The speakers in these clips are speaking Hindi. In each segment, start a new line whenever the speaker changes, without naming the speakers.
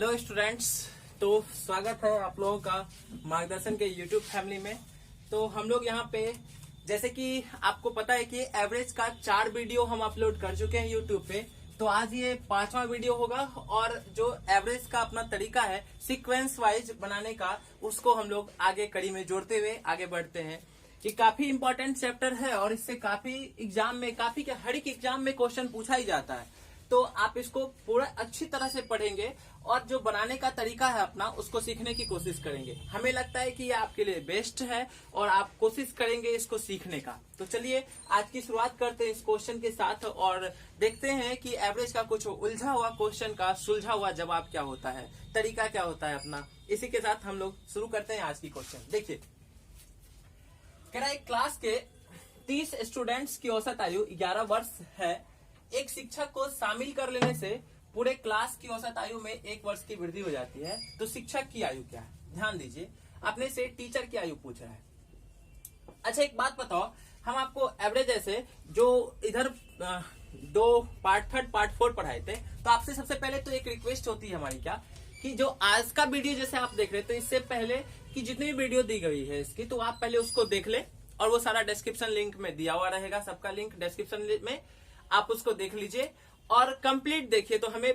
Hello students. तो स्वागत है आप लोगों का मार्गदर्शन के यूट्यूब फैमिली में। तो हम लोग यहाँ पे जैसे कि आपको पता है कि एवरेज का 4 वीडियो हम अपलोड कर चुके हैं यूट्यूब पे। तो आज ये 5वां वीडियो होगा और जो एवरेज का अपना तरीका है सीक्वेंस वाइज बनाने का, उसको हम लोग आगे कड़ी में जोड़ते हुए आगे बढ़ते हैं। ये काफी इंपॉर्टेंट चैप्टर है और इससे काफी एग्जाम में हर एक एग्जाम में क्वेश्चन पूछा ही जाता है। तो आप इसको पूरा अच्छी तरह से पढ़ेंगे और जो बनाने का तरीका है अपना, उसको सीखने की कोशिश करेंगे। हमें लगता है कि ये आपके लिए बेस्ट है और आप कोशिश करेंगे इसको सीखने का। तो चलिए आज की शुरुआत करते हैं इस क्वेश्चन के साथ और देखते हैं कि एवरेज का कुछ उलझा हुआ क्वेश्चन का सुलझा हुआ जवाब क्या होता है, तरीका क्या होता है अपना। इसी के साथ हम लोग शुरू करते हैं आज की क्वेश्चन। देखिए, कह रहा है क्लास के 30 स्टूडेंट्स की औसत आयु 11 वर्ष है। एक शिक्षक को शामिल कर लेने से पूरे क्लास की औसत आयु में 1 वर्ष की वृद्धि हो जाती है। तो शिक्षक की आयु क्या है? ध्यान दीजिए, अपने से टीचर की आयु पूछ रहा है। अच्छा, एक बात बताओ, हम आपको एवरेज ऐसे जो इधर 2 पार्ट 3 पार्ट 4 पढ़ाए थे, तो आपसे सबसे पहले तो एक रिक्वेस्ट होती है हमारी क्या कि जो आज का वीडियो जैसे आप देख रहे हैं, तो इससे पहले कि जितनी भी वीडियो दी गई है इसकी, तो आप पहले उसको देख ले और वो सारा डिस्क्रिप्शन लिंक में दिया हुआ रहेगा। सबका लिंक डिस्क्रिप्शन में, आप उसको देख लीजिए और कंप्लीट देखिए। तो हमें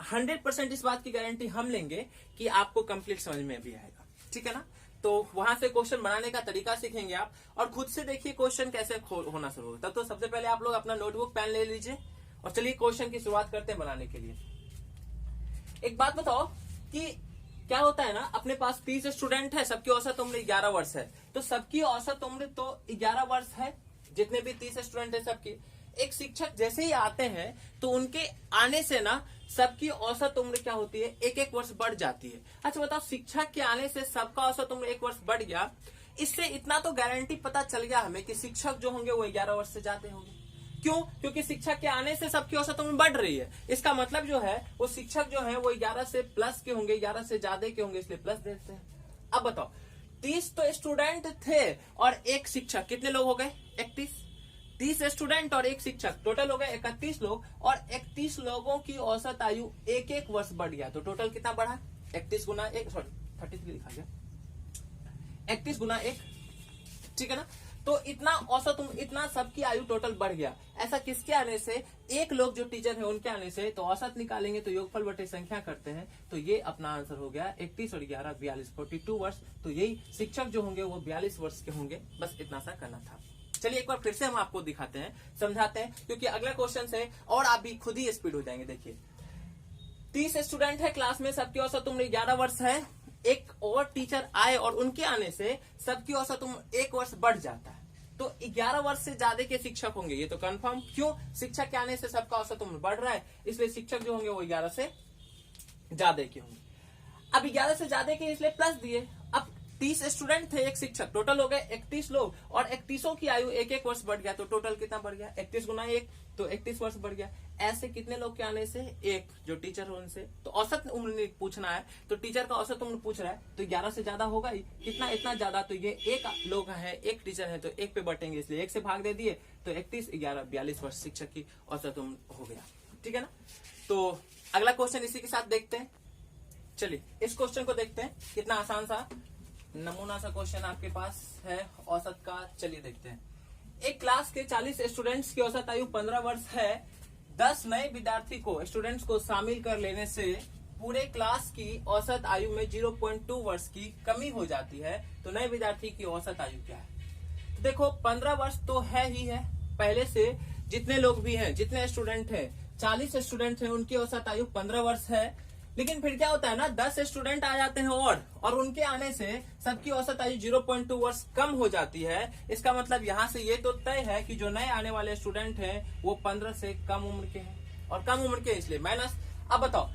100% इस बात की गारंटी हम लेंगे कि आपको कंप्लीट समझ में भी आएगा। ठीक है ना? तो वहां से क्वेश्चन बनाने का तरीका सीखेंगे आप और खुद से देखिए क्वेश्चन कैसे होना शुरू होगा। तब तो सबसे पहले आप लोग अपना नोटबुक पेन ले लीजिए और चलिए क्वेश्चन की शुरुआत करते हैं बनाने के लिए। एक बात बताओ कि क्या होता है ना, अपने पास 30 स्टूडेंट है, सबकी औसत उम्र 11 वर्ष है। तो सबकी औसत उम्र तो 11 वर्ष है, जितने भी 30 स्टूडेंट है सबकी। एक शिक्षक जैसे ही आते हैं तो उनके आने से ना सबकी औसत उम्र क्या होती है, 1-1 वर्ष बढ़ जाती है। अच्छा बताओ, शिक्षक के आने से सबका औसत उम्र 1 वर्ष बढ़ गया, इससे इतना तो गारंटी पता चल गया हमें कि शिक्षक जो होंगे वो 11 वर्ष से ज्यादा होंगे। क्यों? क्योंकि शिक्षक के आने से सबकी औसत उम्र बढ़ रही है। इसका मतलब जो है वो शिक्षक जो है वो 11 से प्लस के होंगे, 11 से ज्यादा के होंगे, इसलिए प्लस देते हैं। अब बताओ, 30 तो स्टूडेंट थे और एक शिक्षक, कितने लोग हो गए? 31। 30 स्टूडेंट और एक शिक्षक, टोटल हो गए 31 लोग और 31 लोगों की औसत आयु 1-1 वर्ष बढ़ गया। तो टोटल कितना बढ़ा? 31 गुना 1, सॉरी 33 लिखा गया, 31 गुना 1। ठीक है ना? तो इतना औसत इतना सबकी आयु टोटल बढ़ गया। ऐसा किसके आने से? एक लोग जो टीचर है उनके आने से। तो औसत निकालेंगे तो योगफल बटे संख्या करते हैं, तो ये अपना आंसर हो गया 31 और 11 42, 42 वर्ष। तो यही शिक्षक जो होंगे वो 42 वर्ष के होंगे। बस इतना सा करना था। चलिए एक बार फिर से हम आपको दिखाते हैं, समझाते हैं, क्योंकि अगला क्वेश्चन से और आप भी खुद ही स्पीड हो जाएंगे। देखिए, 30 स्टूडेंट है क्लास में, सबकी औसत उम्र 11 वर्ष है। एक और टीचर आए और उनके आने से सबकी औसत उम्र 1 वर्ष बढ़ जाता है। तो 11 वर्ष से ज्यादा के शिक्षक होंगे, ये तो कंफर्म। क्यों? शिक्षक के आने से सबका औसत उम्र बढ़ रहा है, इसलिए शिक्षक जो होंगे वो 11 से ज्यादा के होंगे। अब 11 से ज्यादा के इसलिए प्लस दिए। अब 30 स्टूडेंट थे, एक शिक्षक, टोटल हो गए 31 लोग और 31 की आयु 1-1 वर्ष बढ़ गया। तो टोटल कितना बढ़ गया? 31 गुना 1, तो 31 वर्ष बढ़ गया। ऐसे कितने लोग के आने से? एक जो टीचर हो उनसे। तो औसत उम्र पूछना है, तो टीचर का औसत उम्र पूछ रहा है, तो 11 से ज्यादा होगा ही। कितना? इतना ज्यादा। तो ये एक लोग है, एक टीचर है, तो 1 पे बटेंगे, इसलिए 1 से भाग दे दिए। तो 31, 11, 42 वर्ष शिक्षक की औसत उम्र हो गया। ठीक है ना? तो अगला क्वेश्चन इसी के साथ देखते हैं। चलिए इस क्वेश्चन को देखते हैं, कितना आसान सा नमूना सा क्वेश्चन आपके पास है औसत का। चलिए देखते हैं। एक क्लास के 40 स्टूडेंट्स की औसत आयु 15 वर्ष है। 10 नए विद्यार्थी को स्टूडेंट्स को शामिल कर लेने से पूरे क्लास की औसत आयु में 0.2 वर्ष की कमी हो जाती है। तो नए विद्यार्थी की औसत आयु क्या है? तो देखो, 15 वर्ष तो है ही है पहले से। जितने लोग भी हैं, जितने स्टूडेंट हैं, 40 स्टूडेंट हैं, उनकी औसत आयु 15 वर्ष है। लेकिन फिर क्या होता है ना, 10 स्टूडेंट आ जाते हैं और उनके आने से सबकी औसत आयु 0.2 वर्ष कम हो जाती है। इसका मतलब यहाँ से ये तो तय है कि जो नए आने वाले स्टूडेंट हैं वो 15 से कम उम्र के हैं और कम उम्र के इसलिए माइनस। अब बताओ,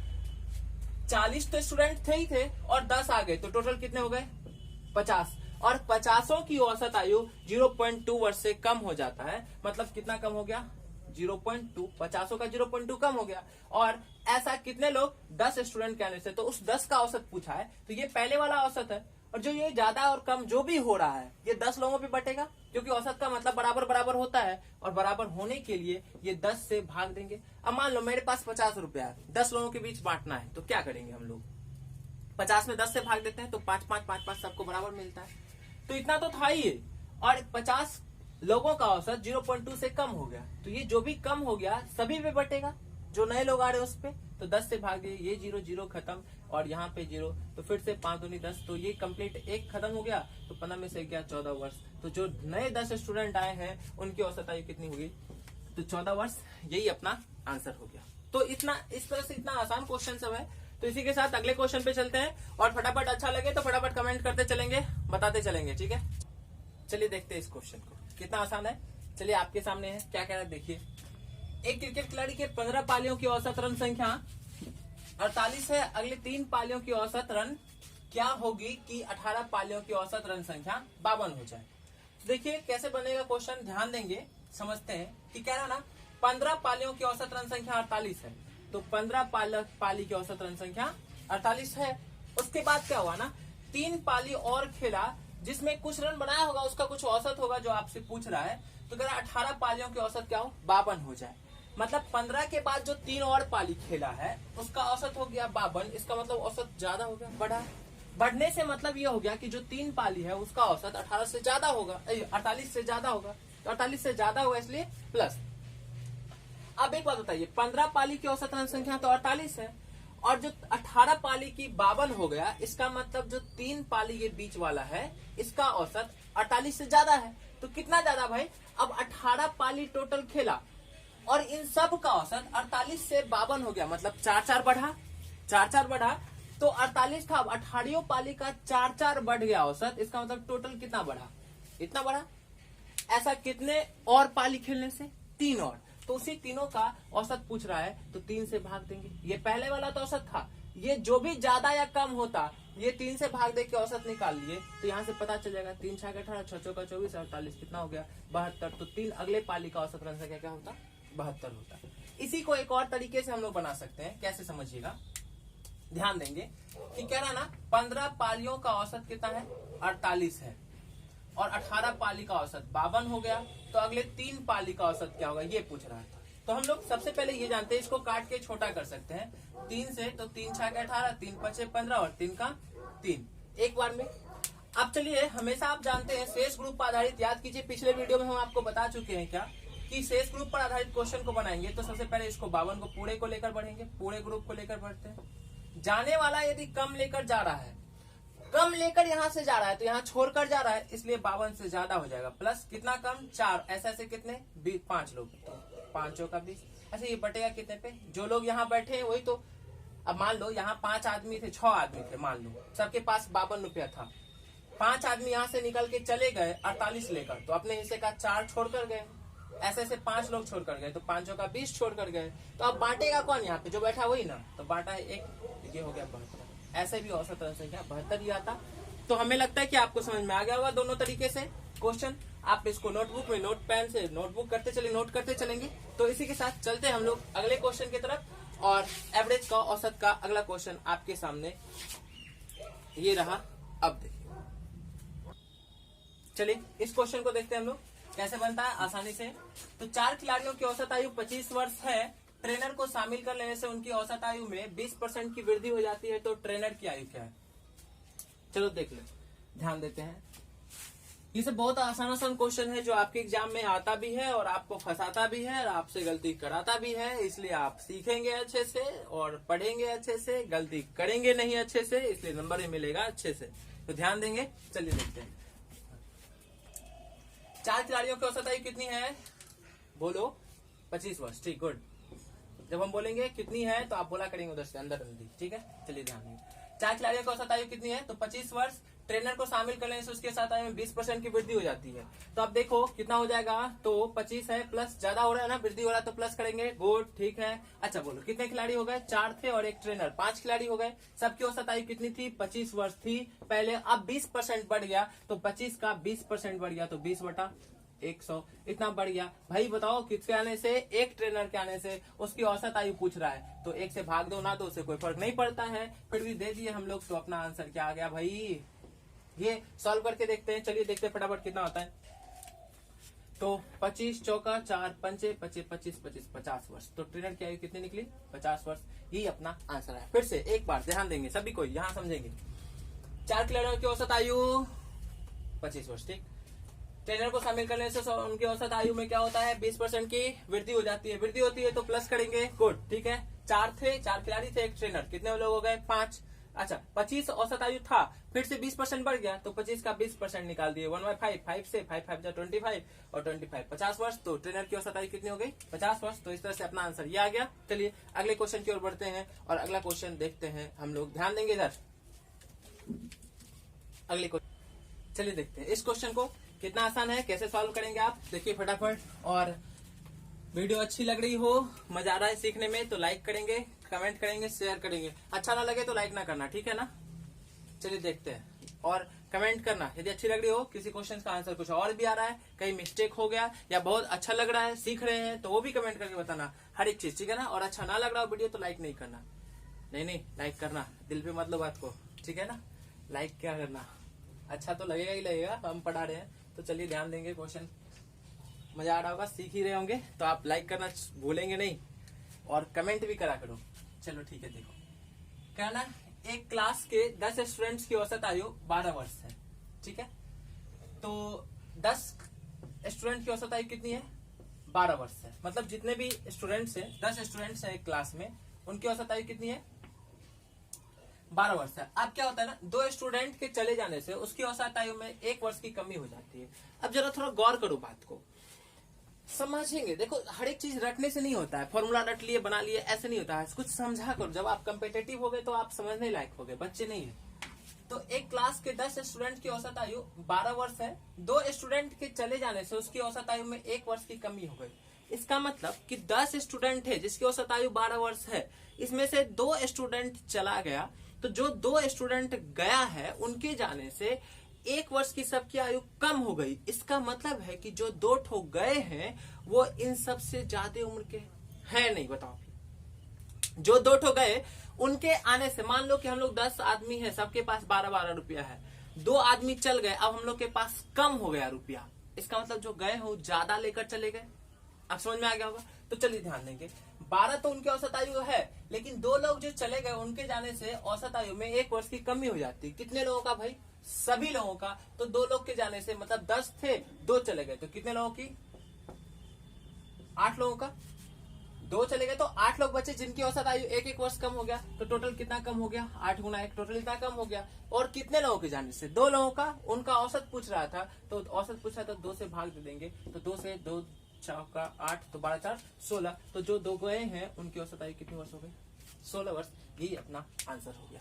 40 तो स्टूडेंट थे ही थे और 10 आ गए, तो टोटल कितने हो गए? 50। और 50 की औसत आयु 0.2 वर्ष से कम हो जाता है। मतलब कितना कम हो गया? 0.2। 50 का 0.2 कम हो गया। और ऐसा कितने लोग? 10 स्टूडेंट के आने से। तो उस 10 का औसत पूछा है, तो ये पहले वाला औसत है। और जो ये ज्यादा और कम जो भी हो रहा है, ये 10 लोगों पे बटेगा, क्योंकि औसत का मतलब बराबर बराबर होता है और बराबर होने के लिए ये 10 से भाग देंगे। अब मान लो मेरे पास 50 रुपया है, 10 लोगों के बीच बांटना है, तो क्या करेंगे हम लोग? 50 में 10 से भाग देते हैं तो 5 5 5 5 सबको बराबर मिलता है। तो इतना तो था ही है। और 50 लोगों का औसत 0.2 से कम हो गया, तो ये जो भी कम हो गया सभी पे बटेगा, जो नए लोग आ रहे हैं उस पे। तो 10 से भाग दिए, ये 0 0 खत्म, और यहाँ पे 0, तो फिर से 5 दूनी 10, तो ये कंप्लीट एक खत्म हो गया। तो 15 में से गया 14 वर्ष। तो जो नए 10 स्टूडेंट आए हैं उनकी औसत आयु कितनी होगी? तो 14 वर्ष। यही अपना आंसर हो गया। तो इतना, इस तरह से इतना आसान क्वेश्चन सब है। तो इसी के साथ अगले क्वेश्चन पे चलते हैं, और फटाफट अच्छा लगे तो फटाफट कमेंट करते चलेंगे, बताते चलेंगे, ठीक है। चलिए देखते हैं इस क्वेश्चन को, कितना आसान है। चलिए आपके सामने है, क्या कह रहा है देखिए। एक क्रिकेट खिलाड़ी के 15 पालियों की औसत रन संख्या 48 है। अगले 3 पालियों की औसत रन क्या होगी कि 18 पालियों की औसत रन संख्या 52 हो जाए। देखिए कैसे बनेगा क्वेश्चन, ध्यान देंगे, समझते हैं कि कह रहा ना 15 पालियों की औसत रन संख्या 48 है, तो 15 पाली की औसत रन संख्या 48 है। उसके बाद क्या हुआ ना, 3 पाली और खेला जिसमें कुछ रन बनाया होगा, उसका कुछ औसत होगा जो आपसे पूछ रहा है। तो कह रहा 18 पालियों की औसत क्या हो? 52 हो जाए। मतलब 15 के बाद जो 3 और पाली खेला है उसका औसत हो गया 52। इसका मतलब औसत ज्यादा हो गया, बढ़ा। बढ़ने से मतलब ये हो गया कि जो 3 पाली है उसका औसत 18 से ज्यादा होगा, 48 से ज्यादा होगा। तो 48 से ज्यादा होगा इसलिए प्लस। अब एक बात बताइए, 15 पाली की औसत रन संख्या तो 48 है, और जो 18 पाली की 52 हो गया, इसका मतलब जो 3 पाली के बीच वाला है इसका औसत 48 से ज्यादा है। तो कितना ज्यादा भाई? अब 18 पाली टोटल खेला और इन सब का औसत 48 से 52 हो गया, मतलब 4 बढ़ा, 4 बढ़ा, तो 48 था, अब 18 पाली का 4 बढ़ गया औसत। इसका मतलब टोटल कितना बढ़ा? इतना बढ़ा। ऐसा कितने और पाली खेलने से? 3 और। तो उसी तीनों का औसत पूछ रहा है, तो 3 से भाग देंगे। ये पहले वाला तो औसत था, ये जो भी ज्यादा या कम होता ये 3 से भाग दे के औसत निकाल लिए, तो यहाँ से पता चल जाएगा 3 6 18, 6 6 24, 48, कितना हो गया? 72। तो 3 अगले पाली का औसत रन संख्या क्या होता? 72 होता। इसी को एक और तरीके से हम लोग बना सकते हैं, कैसे समझिएगा, ध्यान देंगे कि कह रहा ना 15 पालियों का औसत कितना है? 48 है, और 18 पाली का औसत 52 हो गया। तो अगले 3 पाली का औसत क्या होगा ये पूछ रहा था। तो हम लोग सबसे पहले ये जानते हैं, इसको काट के छोटा कर सकते हैं 3 से। तो 3 6 18, 3 5 15 और 3 का 3 एक बार में। अब चलिए, हमेशा आप जानते हैं शेष ग्रुप पर आधारित, याद कीजिए पिछले वीडियो में हम आपको बता चुके हैं क्या कि शेष ग्रुप पर आधारित क्वेश्चन को बनाएंगे तो सबसे पहले इसको 52 को पूरे को लेकर बढ़ेंगे, पूरे ग्रुप को लेकर बढ़ते हैं। जाने वाला यदि कम लेकर जा रहा है, कम लेकर यहाँ से जा रहा है तो यहाँ छोड़कर जा रहा है, इसलिए 52 से ज्यादा हो जाएगा। प्लस कितना कम? 4। ऐसे ऐसे कितने? 5 लोग, तो 5 का 20। अच्छा ये बटेगा कितने पे? जो लोग यहाँ बैठे हैं वही तो। अब मान लो यहाँ 5 आदमी थे, 6 आदमी थे, मान लो सबके पास 52 रुपया था। 5 आदमी यहाँ से निकल के चले गए 48 लेकर, तो अपने हिस्से का 4 छोड़ कर गए। ऐसे ऐसे 5 लोग छोड़ कर गए, तो 5 का 20 छोड़ कर गए। तो अब बांटेगा कौन? यहाँ पे जो बैठा वही ना, तो बांटा है 1, ये हो गया 72। ऐसे भी औसत रन संख्या 72 ही आता। तो हमें लगता है कि आपको समझ में आ गया होगा दोनों तरीके से क्वेश्चन। आप इसको नोटबुक में नोट पेन से नोटबुक करते चले, नोट करते चलेंगे। तो इसी के साथ चलते हैं हम लोग अगले क्वेश्चन की तरफ, और एवरेज का, औसत का अगला क्वेश्चन आपके सामने ये रहा। अब देखिए, चलिए इस क्वेश्चन को देखते हैं हम लोग कैसे बनता है आसानी से। तो 4 खिलाड़ियों की औसत आयु 25 वर्ष है। ट्रेनर को शामिल कर लेने से उनकी औसत आयु में 20% की वृद्धि हो जाती है। तो ट्रेनर की आयु क्या है? चलो देख लो, ध्यान देते हैं। ये सब बहुत आसान क्वेश्चन है जो आपके एग्जाम में आता भी है और आपको फंसाता भी है और आपसे गलती कराता भी है। इसलिए आप सीखेंगे अच्छे से और पढ़ेंगे अच्छे से, गलती करेंगे नहीं अच्छे से, इसलिए नंबर भी मिलेगा अच्छे से। तो ध्यान देंगे। चलिए देखते हैं। 4 खिलाड़ियों की औसत आयु कितनी है? बोलो 25 वर्ष। ठीक, गुड। जब हम बोलेंगे कितनी है तो आप बोला करेंगे उधर से अंदर अंदर, ठीक है। चलिए ध्यान देंगे। 4 खिलाड़ियों की औसत आयु कितनी है? तो 25 वर्ष। ट्रेनर को शामिल कर लेने से उसके साथ आयु में 20% की वृद्धि हो जाती है। तो अब देखो कितना हो जाएगा, तो 25 है प्लस ज्यादा हो रहा है ना, वृद्धि हो रहा है तो प्लस करेंगे, गुड, ठीक है। अच्छा बोलो कितने खिलाड़ी हो गए? 4 थे और एक ट्रेनर, 5 खिलाड़ी हो गए। सबकी औसत आयु कितनी थी? 25 वर्ष थी पहले। अब 20% बढ़ गया, तो 25 का 20% बढ़ गया, तो 20/100 इतना बढ़ गया। भाई बताओ किसके आने से? एक ट्रेनर के आने से। उसकी औसत आयु पूछ रहा है, तो 1 से भाग दो ना, तो उससे कोई फर्क नहीं पड़ता है। फिर भी दे दिए हम लोग, तो अपना आंसर क्या आ गया भाई? ये सॉल्व करके देखते हैं। चलिए देखते हैं फटाफट कितना होता है। तो 25 चौका 4 पंचे 25 25 25 50 वर्ष। तो ट्रेनर की आयु कितनी निकली? 50 वर्ष। ही अपना आंसर है। फिर से एक बार ध्यान देंगे सभी को, यहाँ समझेंगे। 4 खिलाड़ियों की औसत आयु 25 वर्ष, ठीक। ट्रेनर को शामिल करने से उनकी औसत आयु में क्या होता है? 20% की वृद्धि हो जाती है। वृद्धि होती है तो प्लस करेंगे, गुड, ठीक है। 4 खिलाड़ी थे, एक ट्रेनर, कितने लोग हो गए? 5। अच्छा, 25 औसत आयु था, फिर से 20% बढ़ गया, तो 25 का 20% निकाल दिए, 1/5, 5 से 5 5 25 और 25 50 वर्ष। तो ट्रेनर की औसत आयु कितनी हो गई? 50 वर्ष। तो इस तरह से अपना आंसर ये आ गया। चलिए अगले क्वेश्चन की ओर बढ़ते हैं और अगला क्वेश्चन देखते हैं हम लोग। ध्यान देंगे इधर, अगले क्वेश्चन चलिए देखते हैं। इस क्वेश्चन को कितना आसान है, कैसे सॉल्व करेंगे आप देखिए फटाफट। और वीडियो अच्छी लग रही हो, मजा आ रहा है सीखने में, तो लाइक करेंगे, कमेंट करेंगे, शेयर करेंगे। अच्छा ना लगे तो लाइक ना करना, ठीक है ना। चलिए देखते हैं और कमेंट करना यदि अच्छी लग रही हो, किसी क्वेश्चन का आंसर कुछ और भी आ रहा है, कहीं मिस्टेक हो गया या बहुत अच्छा लग रहा है, सीख रहे हैं, तो वो भी कमेंट करके बताना, हर एक चीज, ठीक है ना। और अच्छा ना लग रहा हो वीडियो तो लाइक नहीं करना, नहीं लाइक करना, दिल पे मत लो बात को, ठीक है ना। लाइक क्या करना, अच्छा तो लगेगा ही लगेगा, हम पढ़ा रहे हैं। तो चलिए ध्यान देंगे, क्वेश्चन मजा आ रहा होगा, सीख ही रहे होंगे, तो आप लाइक करना भूलेंगे नहीं और कमेंट भी करा करो। चलो ठीक है, देखो कहना, एक क्लास के 10 स्टूडेंट्स की औसत आयु 12 वर्ष है, ठीक है। तो 10 स्टूडेंट की औसत आयु कितनी है? 12 वर्ष है। मतलब जितने भी स्टूडेंट्स हैं, 10 स्टूडेंट्स हैं एक क्लास में, उनकी औसत आयु कितनी है? 12 वर्ष है। अब क्या होता है ना, 2 स्टूडेंट के चले जाने से उसकी औसत आयु में 1 वर्ष की कमी हो जाती है। अब जरा थोड़ा गौर करो, बात को समझेंगे। देखो हर एक चीज रटने से नहीं होता है, फॉर्मूला रट लिए बना लिए ऐसे नहीं होता है, कुछ समझा करो। जब आप कम्पिटेटिव हो गए तो आप समझने लायक हो गए, बच्चे नहीं है। तो एक क्लास के 10 स्टूडेंट की औसत आयु 12 वर्ष है। 2 स्टूडेंट के चले जाने से उसकी औसत आयु में 1 वर्ष की कमी हो गई। इसका मतलब कि 10 स्टूडेंट है जिसकी औसत आयु 12 वर्ष है, इसमें से 2 स्टूडेंट चला गया, तो जो 2 स्टूडेंट गया है उनके जाने से 1 वर्ष की सबकी आयु कम हो गई। इसका मतलब है कि जो 2 ठो गए हैं वो इन सब से ज्यादा उम्र के है नहीं। बताओ, जो 2 ठो गए उनके आने से, मान लो कि हम लोग 10 आदमी है, सबके पास 12-12 रुपया है, 2 आदमी चल गए, अब हम लोग के पास कम हो गया रुपया। इसका मतलब जो गए हो ज्यादा लेकर चले गए। अब समझ में आ गया होगा। तो चलिए ध्यान देंगे, 12 तो उनकी औसत आयु है, लेकिन 2 लोग जो चले गए उनके जाने से औसत आयु में 1 वर्ष की कमी हो जाती है। कितने लोगों का भाई? सभी लोगों का। तो 2 लोग के जाने से, मतलब 10 थे, 2 चले गए, तो कितने लोगों की? 8 लोगों का। 2 चले गए तो 8 लोग बचे जिनकी औसत आयु 1-1 वर्ष कम हो गया। तो टोटल कितना कम हो गया? 8 गुना 1, टोटल इतना कम हो गया। और कितने लोगों के जाने से? 2 लोगों का। उनका औसत पूछ रहा था, तो औसत पूछा तो 2 से भाग दे देंगे, तो 2 से 2 चौका 8, तो 12 4 16। तो जो 2 गए हैं उनकी औसत आयु कितनी वर्ष हो गई? 16 वर्ष। यही अपना आंसर हो गया।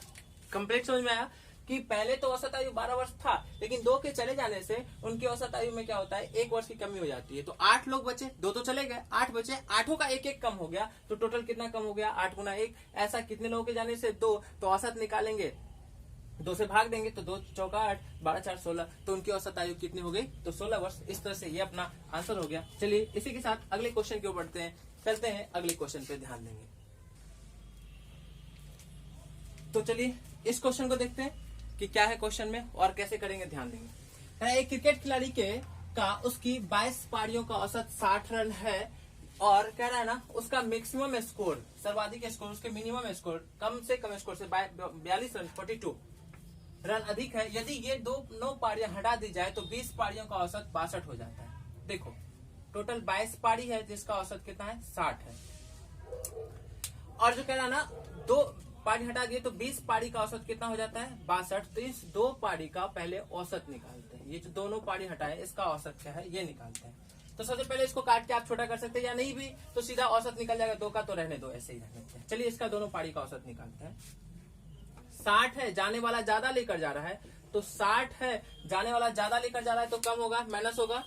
कंप्लीट समझ में आया कि पहले तो औसत आयु 12 वर्ष था, लेकिन 2 के चले जाने से उनकी औसत आयु में क्या होता है? 1 वर्ष की कमी हो जाती है। तो 8 लोग बचे, 2 तो चले गए, 8 बचे, 8 का 1-1 कम हो गया, तो टोटल कितना कम हो गया? 8 गुना 1। ऐसा कितने लोगों के जाने से? 2। तो औसत निकालेंगे, 2 से भाग देंगे, तो 2 चौका 8, 12 4 16। तो उनकी औसत आयु कितनी हो गई? तो 16 वर्ष। इस तरह से ये अपना आंसर हो गया। चलिए इसी के साथ अगले क्वेश्चन की ओर बढ़ते हैं, चलते हैं अगले क्वेश्चन पे ध्यान देंगे। तो चलिए इस क्वेश्चन को देखते हैं कि क्या है क्वेश्चन में और कैसे करेंगे, ध्यान देंगे। एक क्रिकेट खिलाड़ी का उसकी 22 पारियों का औसत 60 रन है, और कह रहा है ना उसका मैक्सिमम स्कोर, सर्वाधिक स्कोर, उसके मिनिमम स्कोर कम से कम स्कोर से 42 रन 42 रन अधिक है। यदि ये 9 पारियां हटा दी जाए तो 20 पारियों का औसत 62 हो जाता है। देखो टोटल 22 पारी है जिसका औसत कितना है? 60 है। और जो कह रहा ना 2 पारी हटा दिए तो 20 पारी का औसत कितना हो जाता है? 62। तो इस 2 पारी का पहले औसत निकालते हैं। ये जो दोनों पारी हटाए इसका औसत क्या है ये निकालते हैं। तो सबसे पहले इसको काट के आप छोटा कर सकते हैं, या नहीं भी तो सीधा औसत निकल जाएगा। 2 का तो रहने दो, ऐसे ही रहने दो। चलिए इसका दोनों पारी का औसत निकालते हैं। 60 है, जाने वाला ज्यादा लेकर जा रहा है, तो 60 है, जाने वाला ज्यादा लेकर जा रहा है तो कम होगा, माइनस होगा।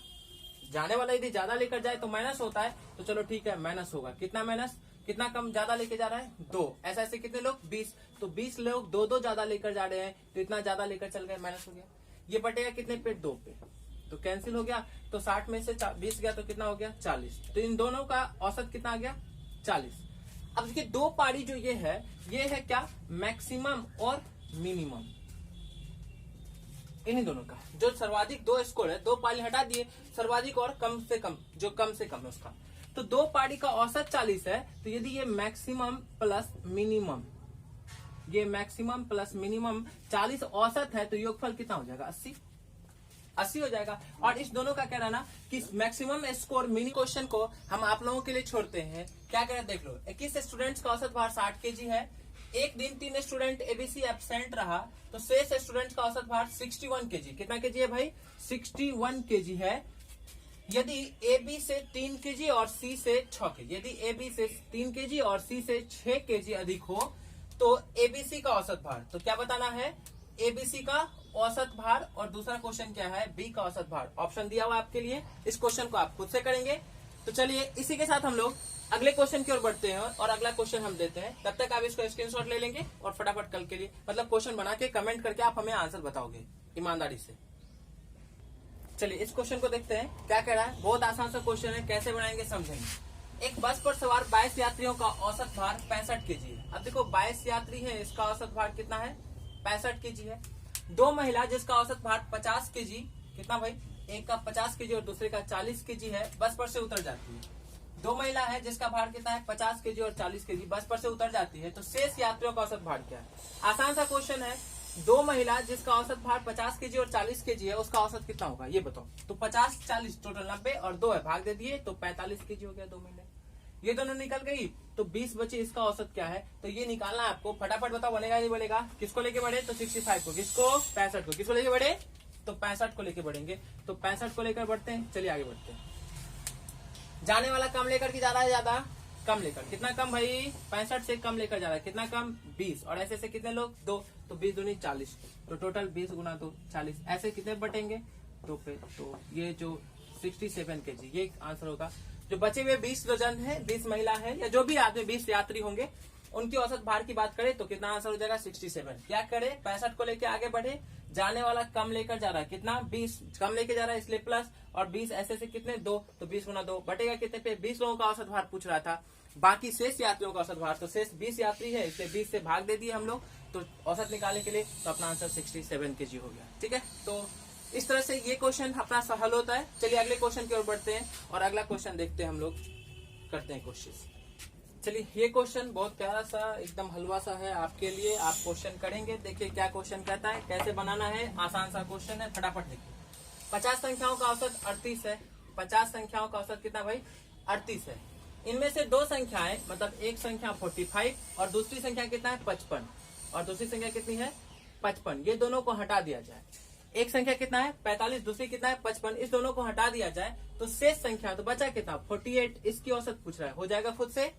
जाने वाला यदि ज्यादा लेकर जाए तो माइनस होता है, तो चलो ठीक है माइनस होगा। कितना माइनस? कितना कम ज्यादा लेके जा रहा है? 2। ऐसा ऐसे कितने लोग? 20। तो 20 लोग 2-2 ज्यादा लेकर जा रहे हैं, तो इतना ज्यादा लेकर चल गए, माइनस हो गया। ये बटेगा कितने पे? 2 पे, तो कैंसिल हो गया। तो 60 में से 20 गया तो कितना हो गया? 40। तो इन दोनों का औसत कितना आ गया? 40। अब देखिए 2 पारी जो ये है क्या? मैक्सिमम और मिनिमम। इन्हीं दोनों का जो सर्वाधिक दो स्कोर है, 2 पारी हटा दिए, सर्वाधिक और कम से कम जो कम से कम है उसका, तो 2 पारी का औसत 40 है। तो यदि ये मैक्सिमम प्लस मिनिमम, ये मैक्सिमम प्लस मिनिमम 40 औसत है तो योगफल कितना हो जाएगा 80 हो जाएगा। और इस दोनों का कह रहा ना कि मैक्सिमम स्कोर मिनी क्वेश्चन को हम आप लोगों के लिए छोड़ते हैं। क्या कह रहे हैं देख लो, 21 स्टूडेंट्स का औसत भार 60 केजी है, एक दिन 3 स्टूडेंट एबीसी एब्सेंट रहा तो शेष स्टूडेंट्स का औसत भार 61 केजी। कितना केजी है भाई 61 केजी है। यदि ए बी से 3 केजी और सी से 6 केजी, यदि ए बी से 3 केजी और सी से 6 केजी अधिक हो तो एबीसी का औसत भार, तो क्या बताना है एबीसी का औसत भार, और दूसरा क्वेश्चन क्या है बी का औसत भार। ऑप्शन दिया हुआ आपके लिए, इस क्वेश्चन को आप खुद से करेंगे। तो चलिए इसी के साथ हम लोग अगले क्वेश्चन की ओर बढ़ते हैं और अगला क्वेश्चन हम देते हैं। तब तक आप इसको स्क्रीनशॉट ले लेंगे और फटाफट कल के लिए मतलब क्वेश्चन बना के कमेंट करके आप हमें आंसर बताओगे ईमानदारी से। चलिए इस क्वेश्चन को देखते हैं क्या कह रहा है। बहुत आसान सा क्वेश्चन है, कैसे बनाएंगे समझेंगे। एक बस पर सवार 22 यात्रियों का औसत भार 65 केजी है। अब देखो 22 यात्री है, इसका औसत भार कितना है 65 केजी है। 2 महिला जिसका औसत भार 50 केजी, कितना भाई, एक का 50 केजी और दूसरे का 40 केजी है, बस पर से उतर जाती है। 2 महिला है जिसका भार कितना है 50 केजी और 40 केजी, बस पर से उतर जाती है, तो शेष यात्रियों का औसत भार क्या है। आसान सा क्वेश्चन है। 2 महिला जिसका औसत भार 50 केजी और 40 केजी है, उसका औसत कितना होगा ये बताओ। तो 50 40 टोटल 90 और 2 है भाग दे दिए तो 45 केजी हो गया 2 महिला। ये दोनों निकल गई तो 20 बचे, इसका औसत क्या है तो ये निकालना है आपको। फटाफट बताओ बनेगा नहीं बनेगा। किसको लेके बढ़े तो 65 को, किसको 65 को, किसको लेके बढ़े तो 65 को लेके बढ़ेंगे। तो 65 को लेकर बढ़ते हैं। चलिए आगे बढ़ते हैं। जाने वाला कम लेकर की ज्यादा है, ज्यादा कम लेकर, कितना कम भाई 65 से कम लेकर जा रहा है, कितना कम 20, और ऐसे से कितने लोग 2, तो 20 दूनी 40, तो टोटल 20 गुना 2 40, ऐसे कितने बटेंगे 2 पे, तो ये जो 67 केजी ये आंसर होगा। जो बचे हुए 20 वजन है, 20 महिला है या जो भी आदमी 20 यात्री होंगे उनकी औसत भार की बात करें तो कितना आंसर हो जाएगा 67। क्या करे 65 को लेके आगे बढ़े, जाने वाला कम लेकर जा रहा है, कितना 20 कम लेके जा रहा है इसलिए प्लस, और 20 ऐसे से कितने 2, तो 20 गुना 2 बटेगा कितने पे 20 लोगों का औसत भार पूछ रहा था। बाकी शेष यात्रियों का औसत भार, तो शेष 20 यात्री है इसलिए 20 से भाग दे दिए हम लोग, तो औसत निकालने के लिए तो अपना आंसर 67 केजी हो गया। ठीक है, तो इस तरह से ये क्वेश्चन अपना हल होता है। चलिए अगले क्वेश्चन की ओर बढ़ते हैं और अगला क्वेश्चन देखते हैं, हम लोग करते हैं कोशिश। चलिए ये क्वेश्चन बहुत प्यारा सा एकदम हलवा सा है आपके लिए, आप क्वेश्चन करेंगे। देखिए क्या क्वेश्चन कहता है, कैसे बनाना है, आसान सा क्वेश्चन है, फटाफट देखिए। 50 संख्याओं का औसत 38 है। 50 संख्याओं का औसत कितना भाई 38 है। इनमें से 2 संख्याएं, मतलब एक संख्या 45 और दूसरी संख्या कितना है 55, और दूसरी संख्या कितनी है 55, ये दोनों को हटा दिया जाए। एक संख्या कितना है 45, दूसरी कितना है 55, इस दोनों को हटा दिया जाए तो शेष संख्या तो बचा कितना 48, इसकी औसत पूछ रहा है। हो जाएगा, खुद से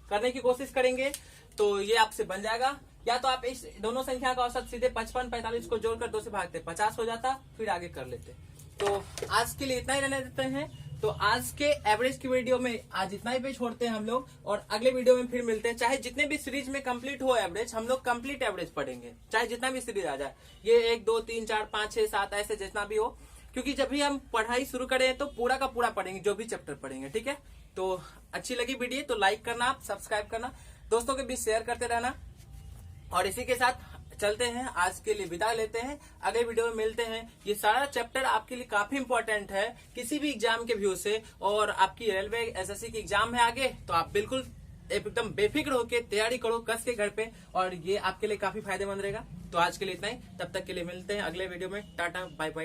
करने की कोशिश करेंगे तो ये आपसे बन जाएगा। या तो आप इस दोनों संख्या का औसत सीधे 55 45 को जोड़कर 2 से भागते 50 हो जाता, फिर आगे कर लेते। तो आज के लिए इतना ही रहने देते हैं। तो आज के एवरेज की वीडियो में आज इतना ही पे छोड़ते हैं हम लोग, और अगले वीडियो में फिर मिलते हैं। चाहे जितने भी सीरीज में कंप्लीट हो एवरेज, हम लोग कंप्लीट एवरेज पढ़ेंगे, चाहे जितना भी सीरीज आ जाए, ये 1 2 3 4 5 6 7 ऐसे जितना भी हो, क्योंकि जब भी हम पढ़ाई शुरू करें तो पूरा का पूरा पढ़ेंगे, जो भी चैप्टर पढ़ेंगे। ठीक है, तो अच्छी लगी वीडियो तो लाइक करना, सब्सक्राइब करना, दोस्तों के बीच शेयर करते रहना, और इसी के साथ चलते हैं, आज के लिए विदा लेते हैं। अगले वीडियो में मिलते हैं। ये सारा चैप्टर आपके लिए काफी इंपॉर्टेंट है किसी भी एग्जाम के व्यू से, और आपकी रेलवे एसएससी की एग्जाम है आगे, तो आप बिल्कुल एकदम बेफिक्र होकर तैयारी करो कस के घर पे, और ये आपके लिए काफी फायदेमंद रहेगा। तो आज के लिए इतना ही, तब तक के लिए मिलते हैं अगले वीडियो में। Tata bye bye.